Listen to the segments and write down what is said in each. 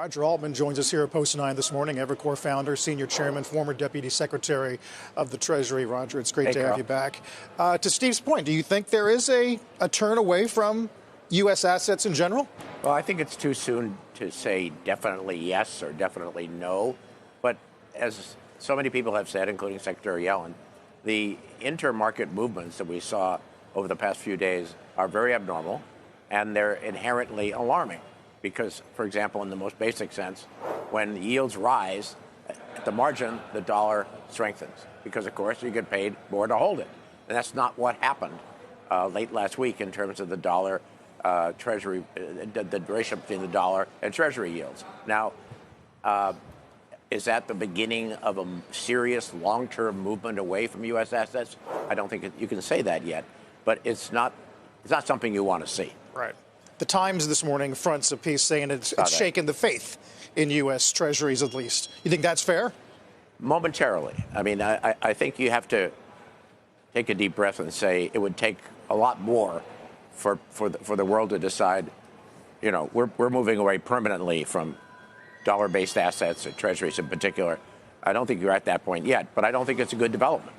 Roger Altman joins us here at Post 9 this morning, Evercore founder, senior chairman, former deputy secretary of the Treasury. Roger, it's great to have you back. To Steve's point, do you think there is a turn away from U.S. assets in general? Well, I think it's too soon to say definitely yes or definitely no. But as so many people have said, including Secretary Yellen, the intermarket movements that we saw over the past few days are very abnormal, and they're inherently alarming. Because, for example, in the most basic sense, when yields rise, at the margin, the dollar strengthens. Because, of course, you get paid more to hold it. And that's not what happened late last week in terms of the dollar Treasury, the ratio between the dollar and Treasury yields. Now, is that the beginning of a serious long-term movement away from U.S. assets? I don't think you can say that yet. But it's not something you want to see. Right. The Times this morning fronts a piece saying it's shaken the faith in U.S. Treasuries, at least. You think that's fair? Momentarily. I mean, I think you have to take a deep breath and say it would take a lot more for the world to decide, you know, we're moving away permanently from dollar-based assets, or Treasuries in particular. I don't think you're at that point yet, but I don't think it's a good development.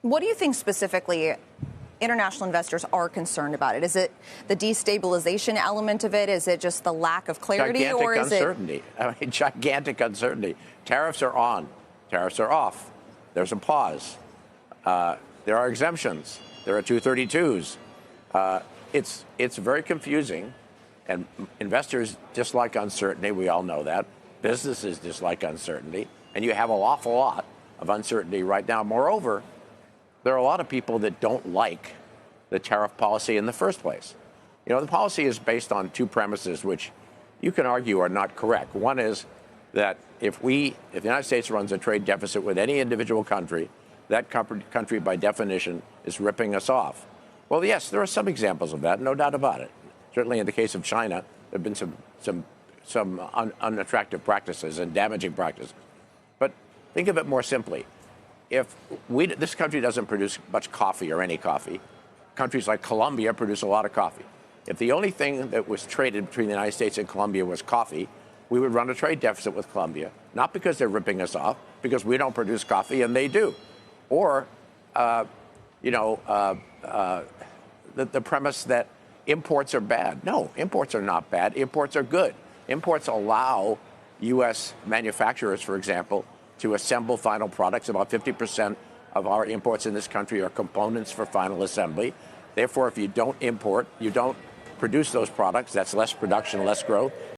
What do you think specifically international investors are concerned about it? Is it the destabilization element of it? Is it just the lack of clarity? Gigantic or is uncertainty. I mean, gigantic uncertainty. Tariffs are on. Tariffs are off. There's a pause. There are exemptions. There are 232s. It's very confusing, and investors dislike uncertainty. We all know that. Businesses dislike uncertainty, and you have an awful lot of uncertainty right now. Moreover, there are a lot of people that don't like the tariff policy in the first place. You know, the policy is based on two premises, which you can argue are not correct. One is that if the United States runs a trade deficit with any individual country, that country, by definition, is ripping us off. Well, yes, there are some examples of that, no doubt about it. Certainly in the case of China, there have been some unattractive practices and damaging practices. But think of it more simply. If this country doesn't produce much coffee or any coffee, countries like Colombia produce a lot of coffee. If the only thing that was traded between the United States and Colombia was coffee, we would run a trade deficit with Colombia, not because they're ripping us off, because we don't produce coffee and they do. Or, the premise that imports are bad. No, imports are not bad. Imports are good. Imports allow U.S. manufacturers, for example, to assemble final products. About 50% of our imports in this country are components for final assembly. Therefore, if you don't import, you don't produce those products, that's less production, less growth.